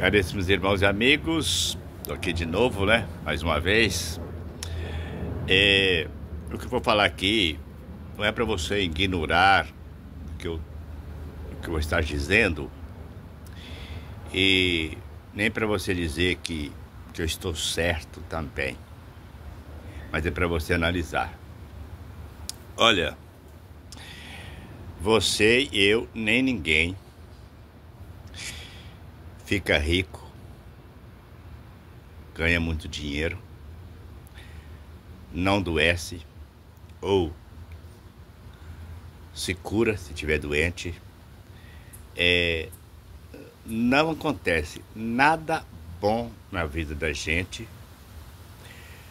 Caríssimos irmãos e amigos, estou aqui de novo, né? Mais uma vez. O que eu vou falar aqui não é para você ignorar o que eu vou estar dizendo e nem para você dizer que eu estou certo também, mas é para você analisar. Olha, você, eu, nem ninguém fica rico, ganha muito dinheiro, não adoece ou se cura se estiver doente. Não acontece nada bom na vida da gente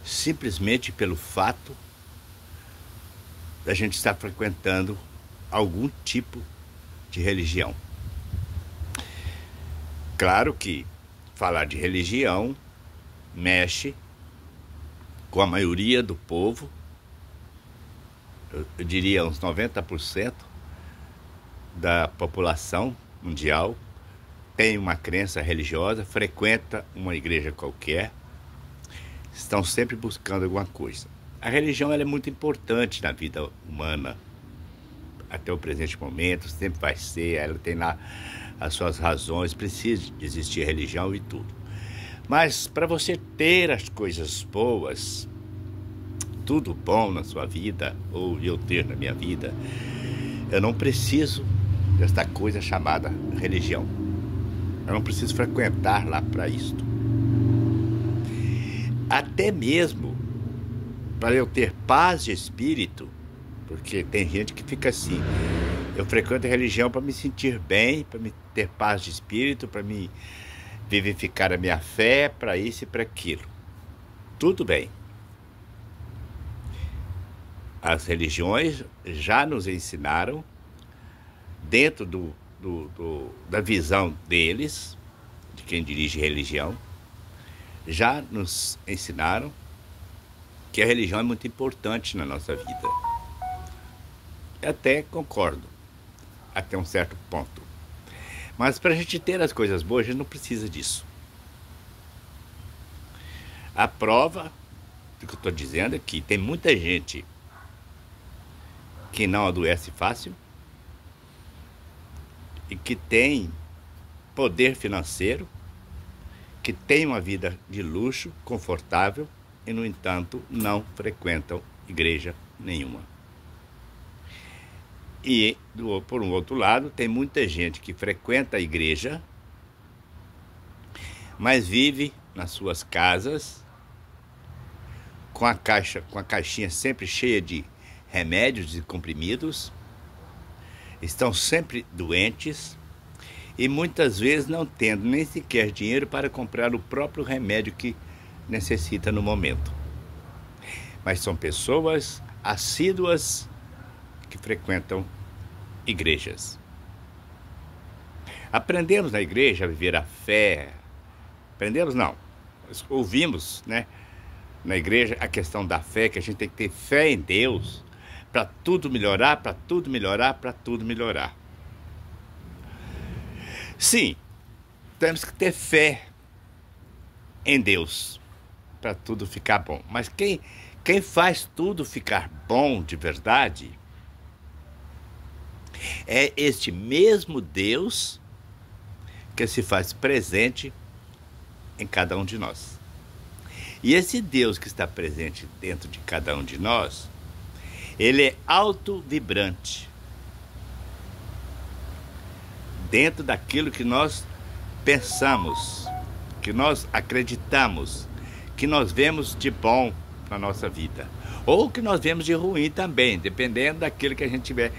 simplesmente pelo fato da gente estar frequentando algum tipo de religião. Claro que falar de religião mexe com a maioria do povo, eu diria uns 90% da população mundial tem uma crença religiosa, frequenta uma igreja qualquer, estão sempre buscando alguma coisa. A religião ela é muito importante na vida humana, até o presente momento, sempre vai ser, ela tem lá as suas razões, precisa de existir religião e tudo. Mas para você ter as coisas boas, tudo bom na sua vida, ou eu ter na minha vida, eu não preciso desta coisa chamada religião. Eu não preciso frequentar lá para isto. Até mesmo para eu ter paz de espírito, porque tem gente que fica assim: eu frequento a religião para me sentir bem, para me ter paz de espírito, para me vivificar a minha fé, para isso e para aquilo. Tudo bem. As religiões já nos ensinaram, dentro da visão deles, de quem dirige religião, já nos ensinaram que a religião é muito importante na nossa vida. Eu até concordo, até um certo ponto. Mas para a gente ter as coisas boas, a gente não precisa disso. A prova do que eu estou dizendo é que tem muita gente que não adoece fácil e que tem poder financeiro, que tem uma vida de luxo, confortável e, no entanto, não frequentam igreja nenhuma. E, por um outro lado, tem muita gente que frequenta a igreja, mas vive nas suas casas com a caixinha sempre cheia de remédios e comprimidos, estão sempre doentes e muitas vezes não tendo nem sequer dinheiro para comprar o próprio remédio que necessita no momento. Mas são pessoas assíduas que frequentam igrejas. Aprendemos na igreja a viver a fé. Aprendemos não, ouvimos, né, na igreja a questão da fé, que a gente tem que ter fé em Deus para tudo melhorar, para tudo melhorar, para tudo melhorar. Sim, temos que ter fé em Deus para tudo ficar bom. Mas quem faz tudo ficar bom de verdade é este mesmo Deus que se faz presente em cada um de nós. E esse Deus que está presente dentro de cada um de nós, ele é autovibrante dentro daquilo que nós pensamos, que nós acreditamos, que nós vemos de bom na nossa vida, ou que nós vemos de ruim também, dependendo daquilo que a gente estiver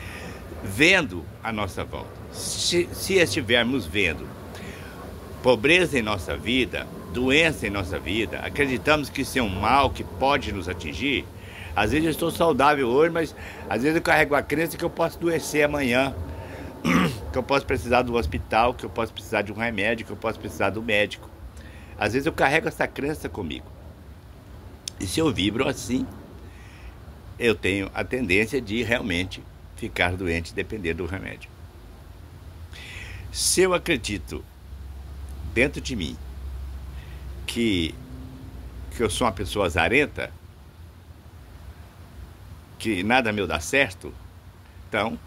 vendo à nossa volta. Se estivermos vendo pobreza em nossa vida, doença em nossa vida, acreditamos que isso é um mal que pode nos atingir. Às vezes eu estou saudável hoje, mas às vezes eu carrego a crença que eu posso adoecer amanhã, que eu posso precisar do hospital, que eu posso precisar de um remédio, que eu posso precisar do médico. Às vezes eu carrego essa crença comigo. E se eu vibro assim, eu tenho a tendência de realmente ficar doente dependendo do remédio. Se eu acredito dentro de mim que eu sou uma pessoa azarenta, que nada meu dá certo, então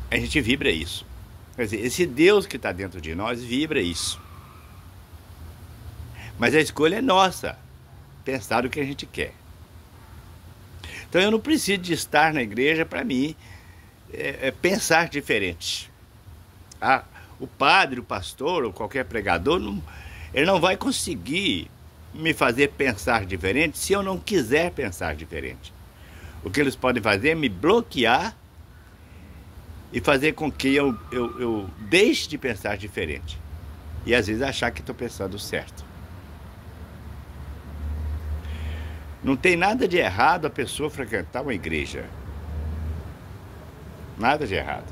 a gente vibra isso. Quer dizer, esse Deus que está dentro de nós vibra isso. Mas a escolha é nossa, pensar o que a gente quer. Então eu não preciso de estar na igreja para mim pensar diferente. O padre, o pastor ou qualquer pregador, ele não vai conseguir me fazer pensar diferente se eu não quiser pensar diferente. O que eles podem fazer é me bloquear e fazer com que eu deixe de pensar diferente. E às vezes achar que estou pensando certo. Não tem nada de errado a pessoa frequentar uma igreja. Nada de errado.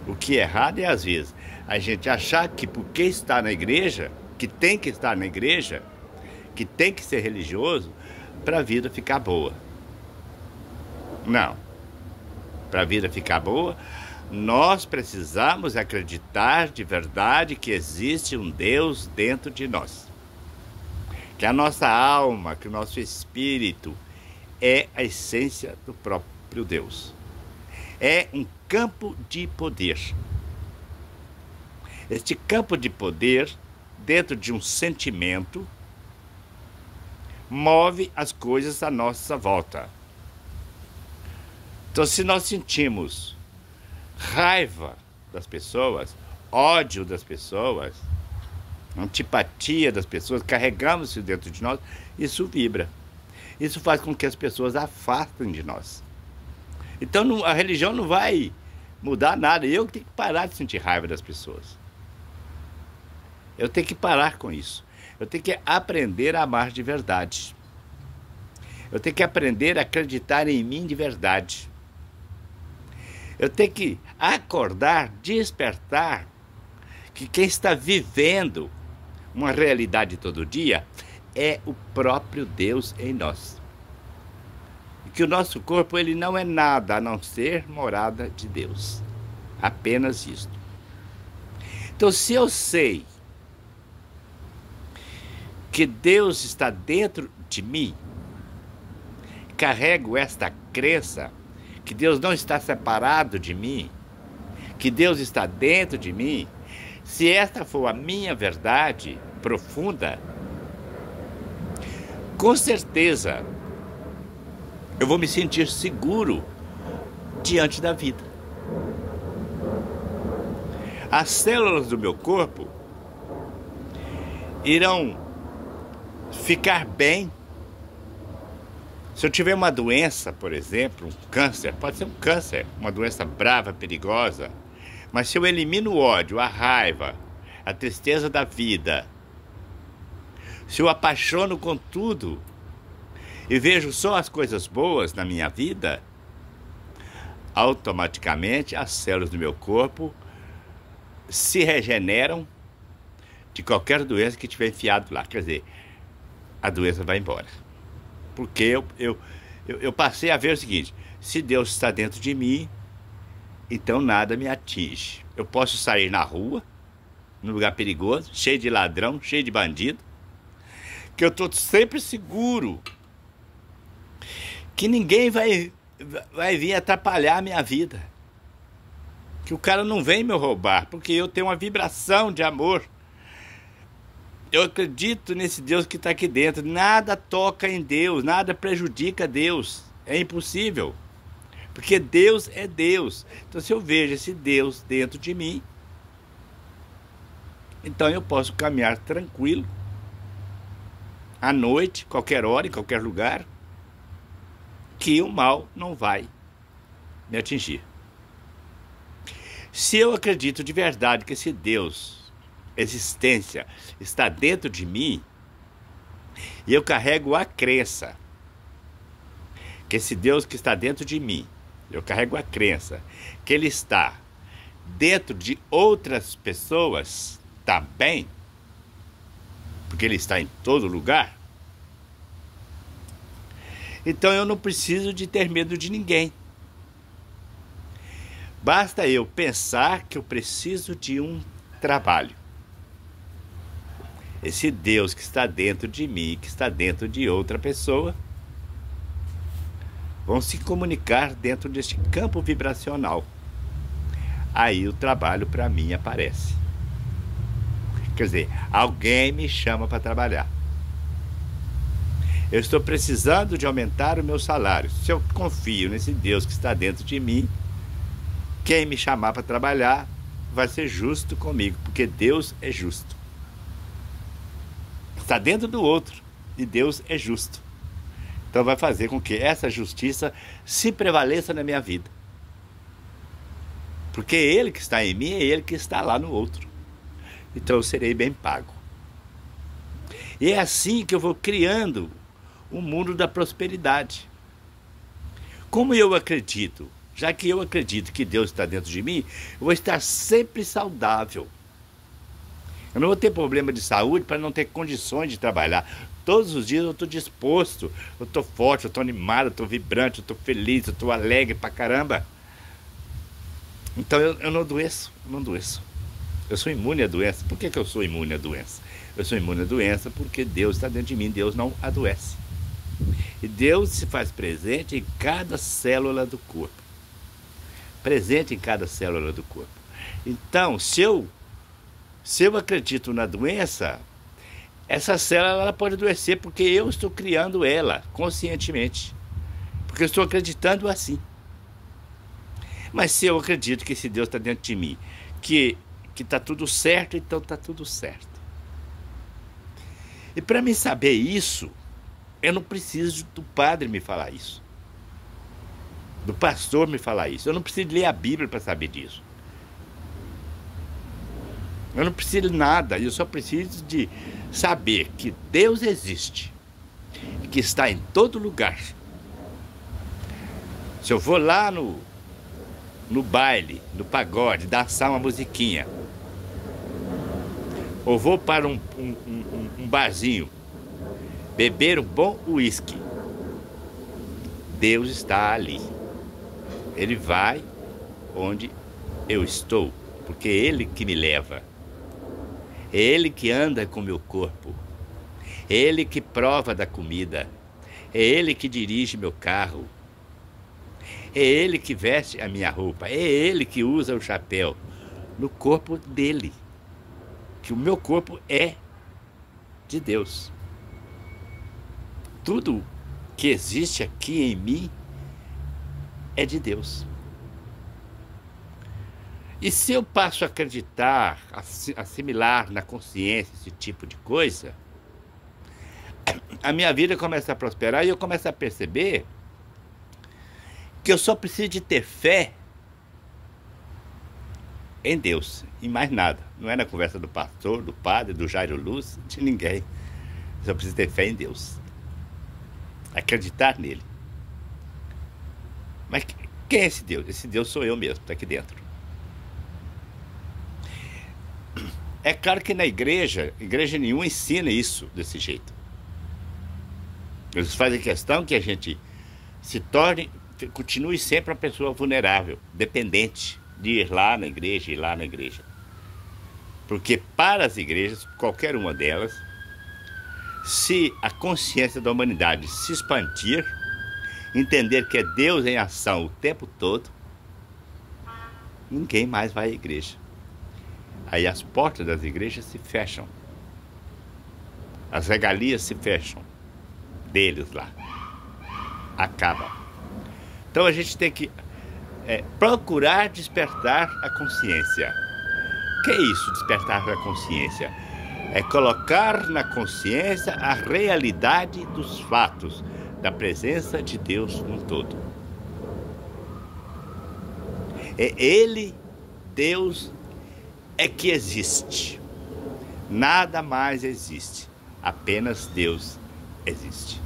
O que é errado é, às vezes, a gente achar que porque está na igreja, que tem que estar na igreja, que tem que ser religioso, para a vida ficar boa. Não. Para a vida ficar boa, nós precisamos acreditar de verdade que existe um Deus dentro de nós. Que a nossa alma, que o nosso espírito é a essência do próprio Deus. É um campo de poder. Este campo de poder, dentro de um sentimento, move as coisas à nossa volta. Então, se nós sentimos raiva das pessoas, ódio das pessoas, antipatia das pessoas, carregamos isso dentro de nós, isso vibra. Isso faz com que as pessoas afastem de nós. Então a religião não vai mudar nada. Eu tenho que parar de sentir raiva das pessoas. Eu tenho que parar com isso. Eu tenho que aprender a amar de verdade. Eu tenho que aprender a acreditar em mim de verdade. Eu tenho que acordar, despertar, que quem está vivendo uma realidade todo dia é o próprio Deus em nós. E que o nosso corpo ele não é nada a não ser morada de Deus. Apenas isto. Então, se eu sei que Deus está dentro de mim, carrego esta crença que Deus não está separado de mim, que Deus está dentro de mim, se esta for a minha verdade profunda, com certeza eu vou me sentir seguro diante da vida. As células do meu corpo irão ficar bem. Se eu tiver uma doença, por exemplo, um câncer, pode ser um câncer, uma doença brava, perigosa, mas se eu elimino o ódio, a raiva, a tristeza da vida, se eu apaixono com tudo e vejo só as coisas boas na minha vida, automaticamente as células do meu corpo se regeneram de qualquer doença que tiver enfiado lá. Quer dizer, a doença vai embora. Porque eu passei a ver o seguinte: se Deus está dentro de mim, então nada me atinge. Eu posso sair na rua, num lugar perigoso, cheio de ladrão, cheio de bandido, que eu estou sempre seguro que ninguém vai vir atrapalhar a minha vida. Que o cara não vem me roubar, porque eu tenho uma vibração de amor. Eu acredito nesse Deus que está aqui dentro. Nada toca em Deus, nada prejudica Deus. É impossível. Porque Deus é Deus. Então, se eu vejo esse Deus dentro de mim, então eu posso caminhar tranquilo, à noite, qualquer hora, em qualquer lugar, que o mal não vai me atingir. Se eu acredito de verdade que esse Deus, existência, está dentro de mim, e eu carrego a crença que esse Deus que está dentro de mim, eu carrego a crença que Ele está dentro de outras pessoas também, porque Ele está em todo lugar, então eu não preciso de ter medo de ninguém. Basta eu pensar que eu preciso de um trabalho. esse Deus que está dentro de mim, que está dentro de outra pessoa, vão se comunicar dentro deste campo vibracional. Aí o trabalho para mim aparece. Quer dizer, alguém me chama para trabalhar. Eu estou precisando de aumentar o meu salário. Se eu confio nesse Deus que está dentro de mim, quem me chamar para trabalhar vai ser justo comigo, porque Deus é justo. Está dentro do outro e Deus é justo. Então vai fazer com que essa justiça se prevaleça na minha vida. Porque é Ele que está em mim, é Ele que está lá no outro. Então eu serei bem pago. E é assim que eu vou criando o mundo da prosperidade. Como eu acredito, já que eu acredito que Deus está dentro de mim, eu vou estar sempre saudável. Eu não vou ter problema de saúde para não ter condições de trabalhar. Todos os dias eu estou disposto, eu estou forte, eu estou animado, eu estou vibrante, eu estou feliz, eu estou alegre pra caramba. Então eu não adoeço, eu não adoeço. Eu sou imune à doença. Por que eu sou imune à doença? Eu sou imune à doença porque Deus está dentro de mim, Deus não adoece. E Deus se faz presente em cada célula do corpo. Presente em cada célula do corpo. Então, se eu acredito na doença, essa célula ela pode adoecer porque eu estou criando ela conscientemente. Porque eu estou acreditando assim. Mas se eu acredito que esse Deus está dentro de mim, que está tudo certo, então está tudo certo. E para mim saber isso, eu não preciso do padre me falar isso. Do pastor me falar isso. Eu não preciso ler a Bíblia para saber disso. Eu não preciso de nada. Eu só preciso de saber que Deus existe. Que está em todo lugar. Se eu vou lá no baile, no pagode, dançar uma musiquinha, ou vou para um barzinho, beber um bom uísque, Deus está ali. Ele vai onde eu estou, porque é Ele que me leva. É Ele que anda com o meu corpo. É Ele que prova da comida. É Ele que dirige meu carro. É Ele que veste a minha roupa. É Ele que usa o chapéu no corpo dele. Que o meu corpo é de Deus. Tudo que existe aqui em mim é de Deus. E se eu passo a acreditar, assimilar na consciência esse tipo de coisa, a minha vida começa a prosperar e eu começo a perceber que eu só preciso de ter fé em Deus, em mais nada. Não é na conversa do pastor, do padre, do Jairo Luz, de ninguém. Eu só preciso ter fé em Deus. Acreditar nele. Mas quem é esse Deus? Esse Deus sou eu mesmo, está aqui dentro. É claro que na igreja nenhuma ensina isso desse jeito. Eles fazem questão que a gente se torne, continue sempre uma pessoa vulnerável, dependente de ir lá na igreja, Porque para as igrejas, qualquer uma delas, se a consciência da humanidade se expandir, entender que é Deus em ação o tempo todo, ninguém mais vai à igreja. Aí as portas das igrejas se fecham. As regalias se fecham deles lá. Acaba. Então a gente tem que procurar despertar a consciência. O que é isso, despertar a consciência? É colocar na consciência a realidade dos fatos, da presença de Deus no todo. É Ele, Deus, é que existe. Nada mais existe. Apenas Deus existe.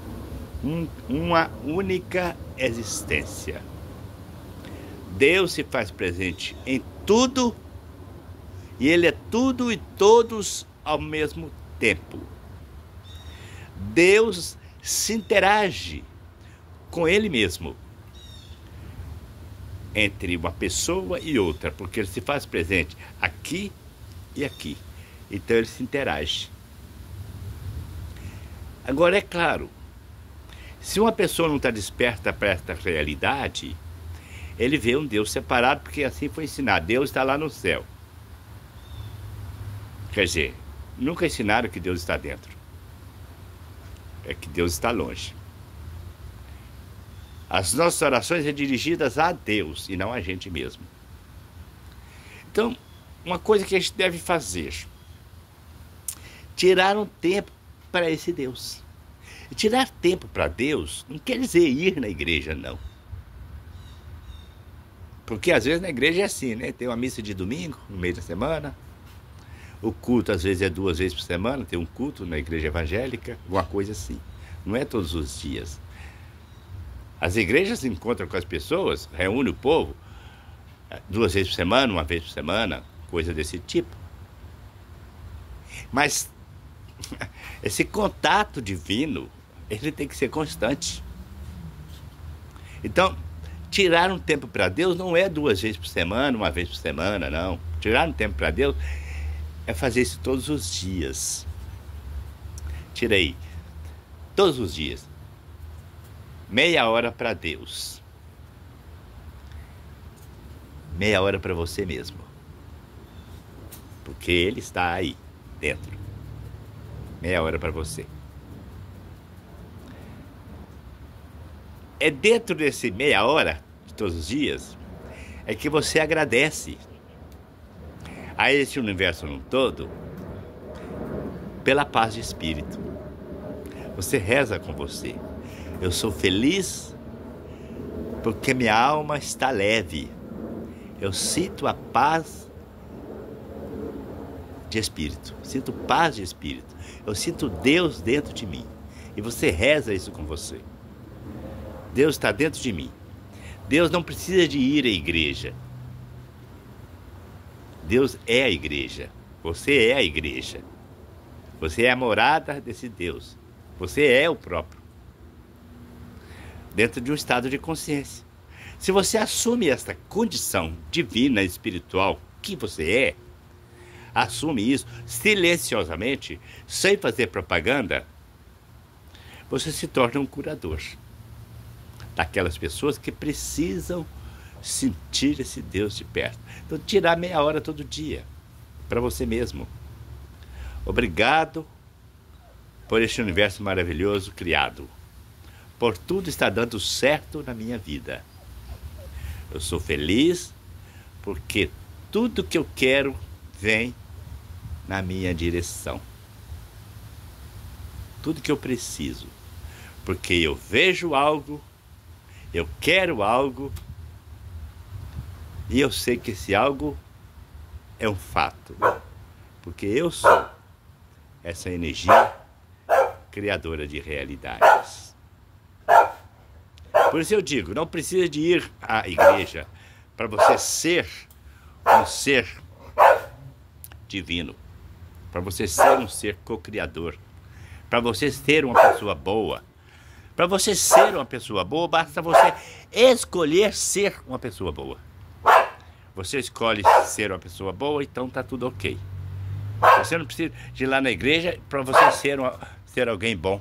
Uma única existência. Deus se faz presente em tudo e Ele é tudo e todos ao mesmo tempo. Deus se interage com Ele mesmo, entre uma pessoa e outra, porque Ele se faz presente aqui e aqui. Então Ele se interage. Agora, é claro, se uma pessoa não está desperta para esta realidade, ele vê um Deus separado, porque assim foi ensinado. Deus está lá no céu. Quer dizer, nunca ensinaram que Deus está dentro. É que Deus está longe. As nossas orações são dirigidas a Deus e não a gente mesmo. Então, uma coisa que a gente deve fazer: tirar um tempo para esse Deus. E tirar tempo para Deus não quer dizer ir na igreja, não. Porque às vezes na igreja é assim, né? Tem uma missa de domingo, no meio da semana. O culto às vezes é 2 vezes por semana, tem um culto na igreja evangélica, uma coisa assim. Não é todos os dias. As igrejas se encontram com as pessoas, reúnem o povo 2 vezes por semana, 1 vez por semana, coisa desse tipo. Mas esse contato divino, ele tem que ser constante. Então, tirar um tempo para Deus não é 2 vezes por semana, 1 vez por semana, não. Tirar um tempo para Deus é fazer isso todos os dias. Tira aí, todos os dias, meia hora para Deus. Meia hora para você mesmo. Porque Ele está aí dentro. Meia hora para você. É dentro desse meia hora de todos os dias é que você agradece a esse universo no todo pela paz de espírito. Você reza com você: eu sou feliz porque minha alma está leve. Eu sinto a paz de espírito. Sinto paz de espírito. Eu sinto Deus dentro de mim. E você reza isso com você. Deus está dentro de mim. Deus não precisa de ir à igreja. Deus é a igreja. Você é a igreja. Você é a morada desse Deus. Você é o próprio. Dentro de um estado de consciência. Se você assume esta condição divina, espiritual que você é, assume isso silenciosamente, sem fazer propaganda, você se torna um curador daquelas pessoas que precisam sentir esse Deus de perto. Então, tirar meia hora todo dia para você mesmo. Obrigado por este universo maravilhoso criado. Por tudo está dando certo na minha vida. Eu sou feliz porque tudo que eu quero vem na minha direção. Tudo que eu preciso. Porque eu vejo algo, eu quero algo, e eu sei que esse algo é um fato. Porque eu sou essa energia criadora de realidades. Por isso eu digo, não precisa de ir à igreja para você ser um ser divino, para você ser um ser co-criador, para você ser uma pessoa boa. Para você ser uma pessoa boa, basta você escolher ser uma pessoa boa. Você escolhe ser uma pessoa boa, então está tudo ok. Você não precisa de ir lá na igreja para você ser alguém bom.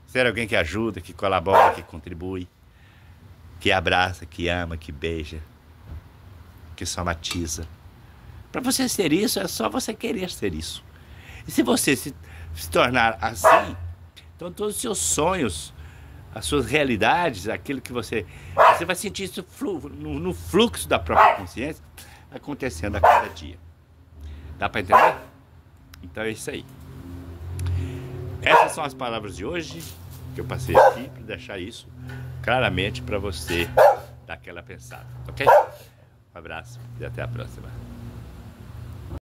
Ser alguém que ajuda, que colabora, que contribui, que abraça, que ama, que beija, que somatiza. Para você ser isso, é só você querer ser isso. E se você se tornar assim, então todos os seus sonhos, as suas realidades, aquilo que você vai sentir isso no fluxo da própria consciência acontecendo a cada dia. Dá para entender? Então é isso aí. Essas são as palavras de hoje que eu passei aqui para deixar isso claramente para você dar aquela pensada, ok? Um abraço e até a próxima.